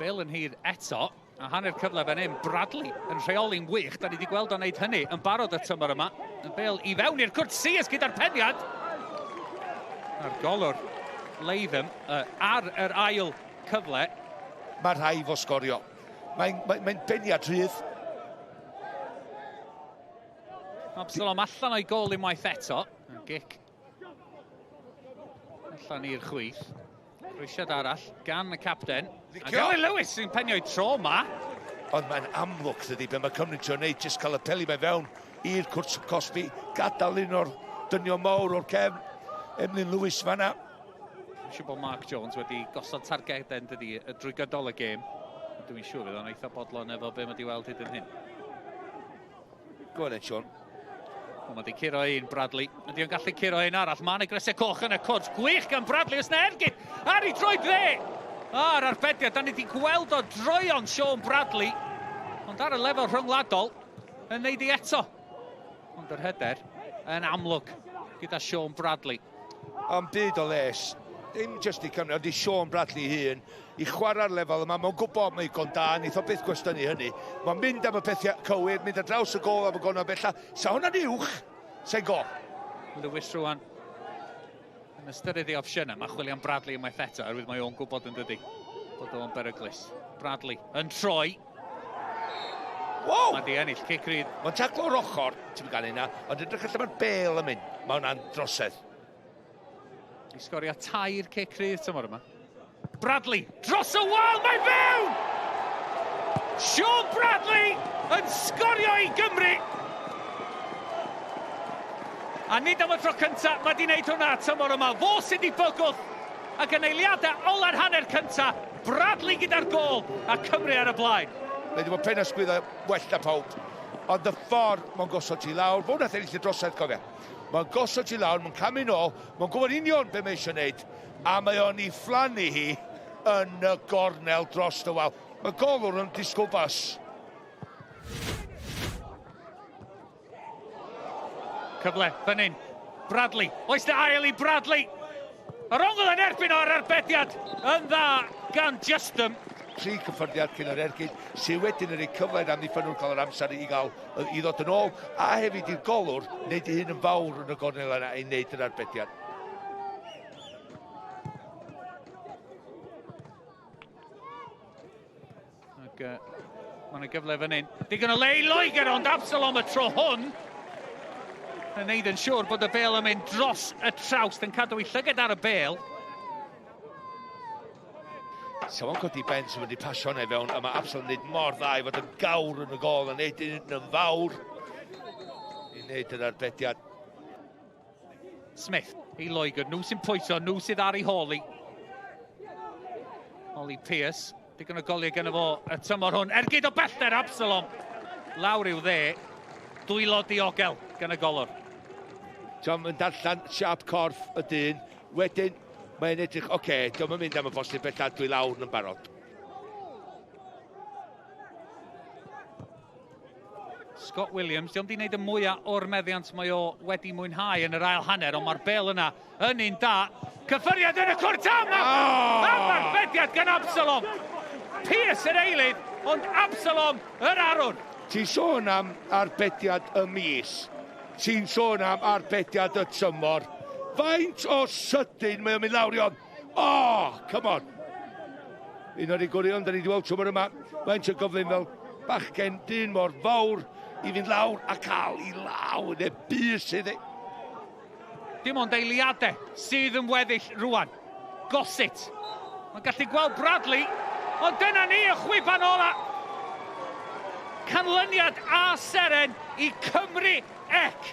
Bale yn hir eto, a hanner cyfle fan hyn, Bradley yn rheoli'n wych. Da ni wedi gweld o'n neud hynny yn barod y tymor yma. Bale i fewn i'r cwrt Sears gyda'r peniad. A'r golwr Latham ar yr ail cyfle. Mae rhai fo sgorio. Mae'n peniad rhydd. Absalom allan o'i gol unwaith eto. Gic. Allan i'r chwith. Rwysiad arall gan y capten. A Gary Lewis sy'n penio'i tro ma. Ond mae'n amlwg dydi be mae Cymru'n trio wneud, jyst cael y peli mae fewn i'r cwrs Cosby, gadael un o'r dynion mawr o'r cefn, Emlyn Lewis fanna. Siw bod Mark Jones wedi gosod targeden dydi drwy gydol y gêm. Dwi'n siŵr fydd o'n eitha bodlon efo be mae wedi weld hyd yn hyn. Go on, Sion. Mae wedi curo un Bradley. Ydy o'n gallu curo un arall. Mae'n y gresau coch yn y cwrs. Gwych gan Bradley. Os na ergyd. Ar ei droi dde. Ar arbediad. Da ni wedi gweld o droion Sion Bradley. Ond ar y lefel rhyngwladol. Yn neud i eto. Ond yr hyder yn amlwg gyda Sion Bradley. Am byd o les. Dim jyst i Cymru, ond i Sion Bradley hun, i chwarae'r lefel yma, mae'n gwybod mae'n igon da, nid o beth gwestiynu hynny. Mae'n mynd am y pethau cywir, mynd ar draws y gol am y gol bella. Sa hwnna'n uwch, sa'n gol. Lewis rwan. Yn ystyried ei opsiynau, mae chwilio am Bradley ymaith eto, arwydd mae o'n gwybod yn dydi. Bod o'n beryglus. Bradley yn troi. Wow! Mae di ennill, cic rydd. Mae'n taclo o'r ochr, ti'n gan hynna, ond edrych allan mae'r Bale yn mynd. Mae hwnna'n drosedd. I sgorio tair cic rydd tymor yma. Bradley, dros y wal, mae fewn! Sion Bradley yn sgorio i Gymru. A nid am y tro cyntaf, mae di wneud hwnna tymor yma. Fo sydd wedi bygwth. Ac yn eiliadau ola'r hanner cyntaf, Bradley gyda'r gol a Cymru ar y blaen. Mae wedi bod penysgwydd well na pawb. Ond y ffordd mae'n gosod i lawr, fo wnaeth ennill y drosedd, cofia. Mae'n gosod i lawr, mae'n camu nôl, mae'n gwybod union be mae eisiau gwneud, a mae o'n i fflannu hi yn y gornel dros y wal. Mae golwr yn disgwyl bas. Cyfle, fan hyn. Bradley, oes da ail i Bradley. Yr ongl yn erbyn o'r arbediad yn dda gan Justin. 3 cyffyrddiad cyn yr ergyd, sy'n wedyn yn ei cyfle am ddiffyn nhw'n cael yr amser i gael i ddod yn ôl, a hefyd i'r golwr, wneud i hyn yn fawr yn y gornel yna i wneud yr arbediad. Ac mae'n gyfle fan hyn. Digon o le i Lloegr, ond Absalom y tro hwn. Yn neud yn siŵr bod y Bale yn mynd dros y trawst yn cadw i llygad ar y Bale. So o'n codi Ben sy'n wedi pasio hwnna fewn, a mae Absalom yn neud mor dda i fod yn gawr yn y gol, a neud yn fawr i neud yr arbediad. Smith i Lloegr, nhw sy'n pwyso, nhw sydd ar ei holi. Oli Pierce, digon o goliau gyda fo y tymor hwn. Ergyd o bellter Absalom. Lawr i'w dde, dwylo diogel gan y golwr. John yn darllen siap corff y dyn, wedyn mae'n edrych, oce, diolch yn mynd am y bosib bella dwy lawr yn barod. Scott Williams, diolch wedi gwneud y mwyaf o'r meddiant mae o wedi mwynhau yn yr ail hanner, ond mae'r Bale yna yn un da. Cyffyriad yn y cwrt am! Am arbediad gan Absalom! Pierce yr eilydd, ond Absalom yr arwr. Ti'n sôn am arbediad y mis. Ti'n sôn am arbediad y tymor. Faint o sydyn mae o'n mynd lawr i on. Come on. Un o'r gwirion, da ni wedi weld tymor yma. Faint o gyflym fel bachgen dyn mor fawr i fynd lawr a cael i lawr. Neu bus sydd ei. Dim ond eiliadau sydd yn weddill rwan. Gosit. Mae'n gallu gweld Bradley, ond dyna ni y chwiban ola. Canlyniad a seren i Cymru ec.